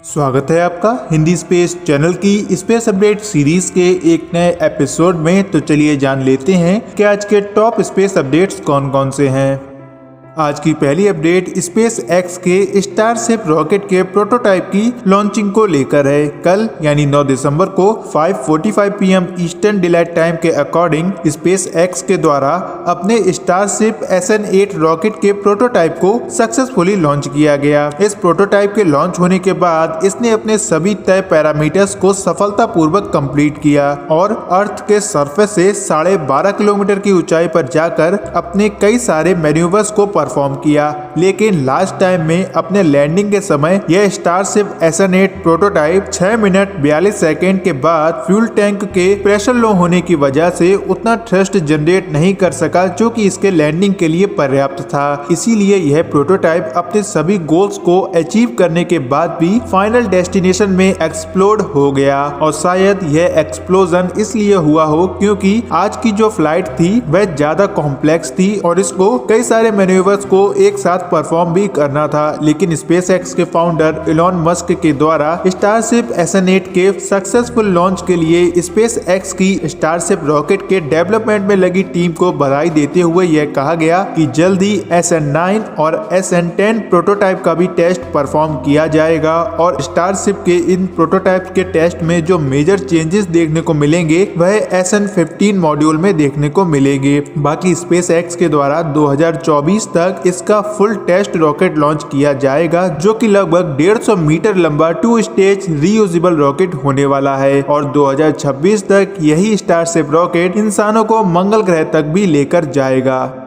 स्वागत है आपका हिंदी स्पेस चैनल की स्पेस अपडेट सीरीज के एक नए एपिसोड में। तो चलिए जान लेते हैं कि आज के टॉप स्पेस अपडेट्स कौन कौन से हैं। आज की पहली अपडेट स्पेस एक्स के स्टारशिप रॉकेट के प्रोटोटाइप की लॉन्चिंग को लेकर है। कल यानी 9 दिसंबर को 5:45 PM ईस्टर्न डिलाइट टाइम के अकॉर्डिंग स्पेस एक्स के द्वारा अपने स्टारशिप SN8 रॉकेट के प्रोटोटाइप को सक्सेसफुली लॉन्च किया गया। इस प्रोटोटाइप के लॉन्च होने के बाद इसने अपने सभी तय पैरामीटर्स को सफलतापूर्वक कंप्लीट किया और अर्थ के सरफेस से 12.5 किलोमीटर की ऊंचाई पर जाकर अपने कई सारे मैन्यूवर्स को परफॉर्म किया। लेकिन लास्ट टाइम में अपने लैंडिंग के समय यह starship SN8 prototype 6 minute 42 second के बाद फ्यूल टैंक के प्रेशर लो होने की वजह से उतना थ्रस्ट जनरेट नहीं कर सका जो कि इसके लैंडिंग के लिए पर्याप्त था। इसीलिए यह प्रोटोटाइप अपने सभी गोल्स को अचीव करने के बाद भी फाइनल डेस्टिनेशन में एक्सप्लोड हो गया। और शायद यह एक्सप्लोजन इसलिए हुआ हो क्योंकि आज की जो फ्लाइट थी वह ज्यादा कॉम्प्लेक्स थी और इसको कई सारे मैन्यूवर्स को एक साथ परफॉर्म भी करना था। लेकिन स्पेसएक्स के फाउंडर इलॉन मस्क के द्वारा स्टारशिप SN8 के सक्सेसफुल लॉन्च के लिए स्पेसएक्स की स्टारशिप रॉकेट के डेवलपमेंट में लगी टीम को बधाई देते हुए यह कहा गया कि जल्द ही SN9 और SN10 प्रोटोटाइप का भी टेस्ट परफॉर्म किया जाएगा और स्टारशिप के इन प्रोटोटाइप के टेस्ट में जो मेजर चेंजेस देखने को मिलेंगे वह SN15 मॉड्यूल में देखने को मिलेंगे। बाकी स्पेसएक्स के द्वारा 2024 तक इसका फुल टेस्ट रॉकेट लॉन्च किया जाएगा जो कि लगभग 150 मीटर लंबा 2 स्टेज रीयूजेबल रॉकेट होने वाला है और 2026 तक यही स्टारशिप रॉकेट इंसानों को मंगल ग्रह तक भी लेकर जाएगा।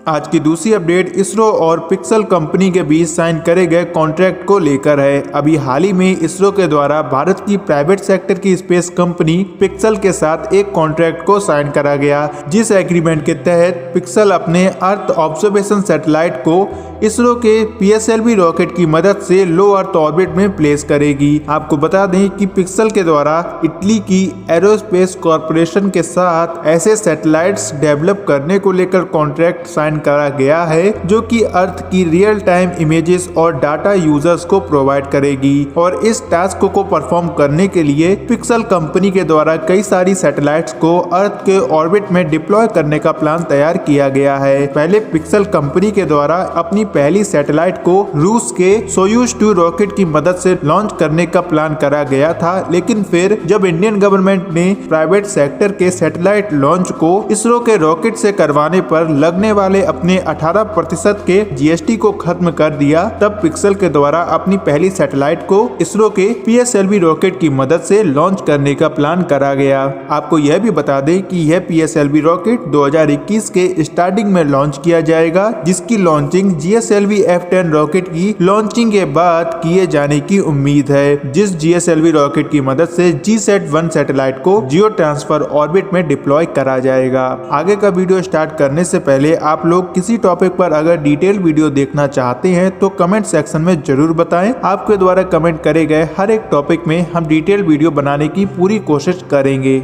आज की दूसरी अपडेट इसरो और पिक्सल कंपनी के बीच साइन करे गए कॉन्ट्रैक्ट को लेकर है। अभी हाल ही में इसरो के द्वारा भारत की प्राइवेट सेक्टर की स्पेस कंपनी पिक्सल के साथ एक कॉन्ट्रैक्ट को साइन करा गया, जिस एग्रीमेंट के तहत पिक्सल अपने अर्थ ऑब्जर्वेशन सैटेलाइट को इसरो के PSLV रॉकेट की मदद से लो अर्थ ऑर्बिट में प्लेस करेगी। आपको बता दें कि पिक्सल के द्वारा इटली की एरोस्पेस कॉर्पोरेशन के साथ ऐसे सैटेलाइट्स डेवलप करने को लेकर कॉन्ट्रैक्ट साइन करा गया है जो कि अर्थ की रियल टाइम इमेजेस और डाटा यूजर्स को प्रोवाइड करेगी। और इस टास्क को परफॉर्म करने के लिए पिक्सल कंपनी के द्वारा कई सारी सैटेलाइट्स को अर्थ के ऑर्बिट में डिप्लॉय करने का प्लान तैयार किया गया है। पहले पिक्सल कंपनी के द्वारा अपनी पहली सैटेलाइट को रूस के सोयूज 2 रॉकेट की मदद से लॉन्च करने का प्लान करा गया था, लेकिन फिर जब इंडियन गवर्नमेंट ने प्राइवेट सेक्टर के सैटेलाइट लॉन्च को इसरो के रॉकेट से करवाने पर लगने वाले अपने 18% के GST को खत्म कर दिया, तब पिक्सल के द्वारा अपनी पहली सैटेलाइट को इसरो के PSLV रॉकेट की मदद से लॉन्च करने का प्लान करा गया। आपको यह भी बता दें कि यह PSLV रॉकेट 2021 के स्टार्टिंग में लॉन्च किया जाएगा, जिसकी लॉन्चिंग GSLV F10 रॉकेट की लॉन्चिंग के बाद किए जाने की उम्मीद है, जिस GSLV रॉकेट की मदद से GSAT-1 सैटेलाइट को जियो ट्रांसफर ऑर्बिट में डिप्लॉय करा जाएगा। आगे का वीडियो स्टार्ट करने से पहले आप लोग किसी टॉपिक पर अगर डिटेल वीडियो देखना चाहते हैं तो कमेंट सेक्शन में जरूर बताएं। आपके द्वारा कमेंट करे गए हर एक टॉपिक में हम डिटेल वीडियो बनाने की पूरी कोशिश करेंगे।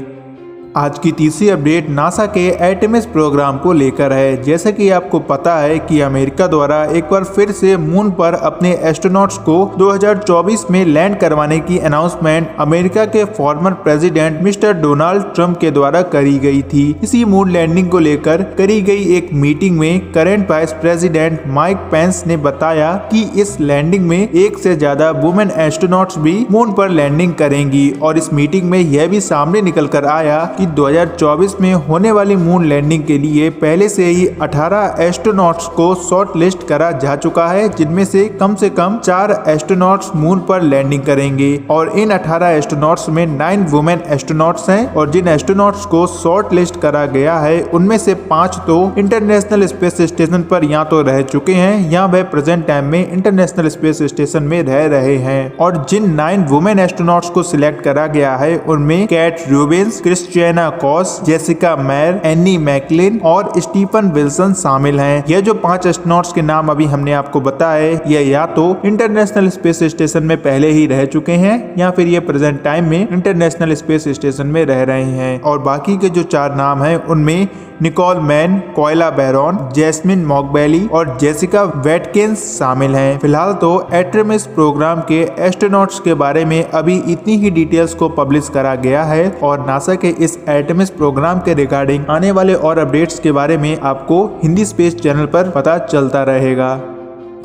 आज की तीसरी अपडेट नासा के आर्टेमिस प्रोग्राम को लेकर है। जैसे कि आपको पता है कि अमेरिका द्वारा एक बार फिर से मून पर अपने एस्ट्रोनॉट्स को 2024 में लैंड करवाने की अनाउंसमेंट अमेरिका के former president mister Donald Trump के द्वारा करी गई थी। इसी मून लैंडिंग को लेकर करी गई एक मीटिंग में current vice president Mike Pence ने बताया कि इस लैंडिंग में एक से ज्यादा वुमेन एस्ट्रोनॉट्स भी मून पर लैंडिंग करेंगी। और इस मीटिंग में यह भी सामने निकल कर आया कि 2024 में होने वाली मून लैंडिंग के लिए पहले से ही 18 एस्ट्रोनॉट्स को शॉर्ट लिस्ट करा जा चुका है, जिनमें से कम 4 एस्ट्रोनॉट्स मून पर लैंडिंग करेंगे। और इन 18 एस्ट्रोनॉट्स में 9 वुमेन एस्ट्रोनॉट्स हैं और जिन एस्ट्रोनॉट्स को शॉर्ट लिस्ट करा गया है उनमें से 5 तो इंटरनेशनल स्पेस स्टेशन पर या तो रह चुके हैं या वह प्रेजेंट टाइम में इंटरनेशनल स्पेस स्टेशन में रह रहे हैं। और जिन 9 वुमेन एस्ट्रोनॉट्स को सिलेक्ट करा गया है उनमें Kate Rubins, Christian Jena Koch, Jessica Meir, Annie McClain और स्टीफन विल्सन शामिल हैं। यह जो 5 एस्ट्रोनॉट्स के नाम अभी हमने आपको बताए, यह या तो इंटरनेशनल स्पेस स्टेशन में पहले ही रह चुके हैं या फिर ये प्रेजेंट टाइम में इंटरनेशनल स्पेस स्टेशन में रह रहे हैं। और बाकी के जो 4 नाम हैं उनमें निकोल मैन, कोयला बैरॉन, जैस्मिन मॉकबेली और जेसिका वेटकिंस शामिल हैं। फिलहाल तो आर्टेमिस प्रोग्राम के एस्ट्रोनॉट्स के बारे में अभी इतनी ही डिटेल्स को पब्लिश करा गया है और नासा के इस आर्टेमिस प्रोग्राम के रिगार्डिंग आने वाले और अपडेट्स के बारे में आपको हिंदी स्पेस चैनल पर पता चलता रहेगा।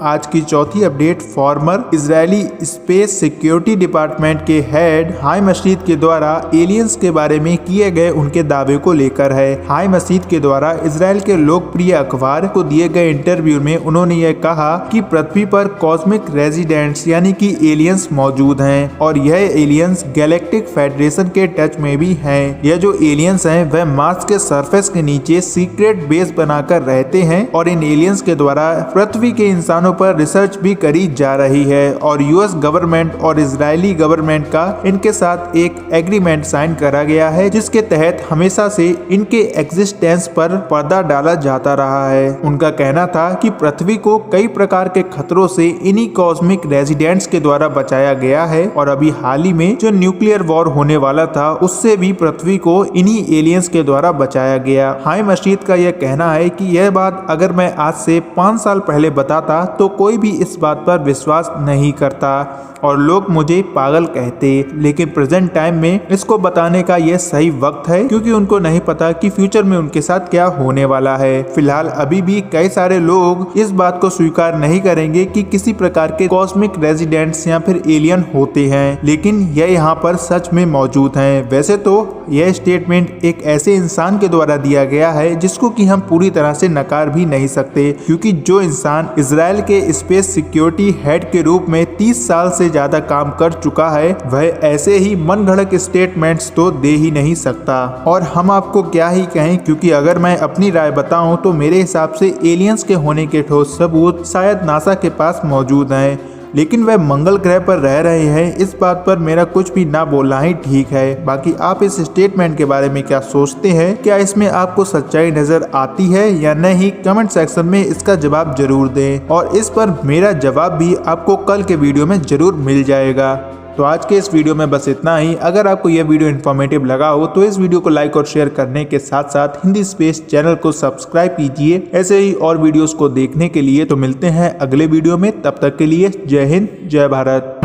आज की चौथी update farmer Israeli space security department के हेड हाई मशीद के द्वारा एलियंस के बारे में किए गए उनके दावे को लेकर है। हाई मशीद के द्वारा इजराइल के लोकप्रिय अखबार को दिए गए इंटरव्यू में उन्होंने यह कहा कि पृथ्वी पर कॉस्मिक रेजिडेंट्स यानी कि एलियंस मौजूद हैं और यह एलियंस गैलेक्टिक फेडरेशन के टच में भी हैं। यह जो एलियंस हैं वह मार्स के सरफेस के नीचे सीक्रेट बेस बनाकर रहते हैं और इन एलियंस के द्वारा पृथ्वी के इंसानों पर रिसर्च भी करी जा रही है और यूएस गवर्नमेंट और इजरायली गवर्नमेंट का इनके साथ एक एग्रीमेंट साइन करा गया है जिसके तहत हमेशा से इनके एग्जिस्टेंस पर पर्दा डाला जाता रहा है। उनका कहना था कि पृथ्वी को कई प्रकार के खतरों से इन्हीं कॉस्मिक रेजिडेंट्स के द्वारा बचाया गया है और अभी हाल ही में जो न्यूक्लियर वॉर होने वाला था उससे भी पृथ्वी को इन्हीं एलियंस के द्वारा बचाया गया। हाई मशीद का यह कहना है कि यह बात अगर मैं आज से 5 साल पहले बताता तो कोई भी इस बात पर विश्वास नहीं करता और लोग मुझे पागल कहते, लेकिन प्रेजेंट टाइम में इसको बताने का यह सही वक्त है क्योंकि उनको नहीं पता कि फ्यूचर में उनके साथ क्या होने वाला है। फिलहाल अभी भी कई सारे लोग इस बात को स्वीकार नहीं करेंगे कि किसी प्रकार के कॉस्मिक रेजिडेंट्स या फिर एलियन होते हैं, लेकिन यह यहाँ पर सच में मौजूद हैं। वैसे तो यह स्टेटमेंट एक ऐसे इंसान के द्वारा दिया गया है जिसको कि हम पूरी तरह से नकार भी नहीं सकते क्योंकि जो इंसान इजराइल के स्पेस सिक्योरिटी हेड के रूप में 30 साल से ज्यादा काम कर चुका है वह ऐसे ही मनगढ़ंत स्टेटमेंट्स तो दे ही नहीं सकता। और हम आपको क्या ही कहें क्योंकि अगर मैं अपनी राय बताऊं तो मेरे हिसाब से एलियंस के होने के ठोस सबूत शायद नासा के पास मौजूद हैं, लेकिन वह मंगल ग्रह पर रह रहे हैं इस बात पर मेरा कुछ भी ना बोलना ही ठीक है। बाकी आप इस स्टेटमेंट के बारे में क्या सोचते हैं? क्या इसमें आपको सच्चाई नजर आती है या नहीं? कमेंट सेक्शन में इसका जवाब जरूर दें और इस पर मेरा जवाब भी आपको कल के वीडियो में जरूर मिल जाएगा। तो आज के इस वीडियो में बस इतना ही। अगर आपको यह वीडियो इन्फॉर्मेटिव लगा हो तो इस वीडियो को लाइक और शेयर करने के साथ साथ हिंदी स्पेस चैनल को सब्सक्राइब कीजिए ऐसे ही और वीडियोस को देखने के लिए। तो मिलते हैं अगले वीडियो में, तब तक के लिए जय हिंद जय भारत।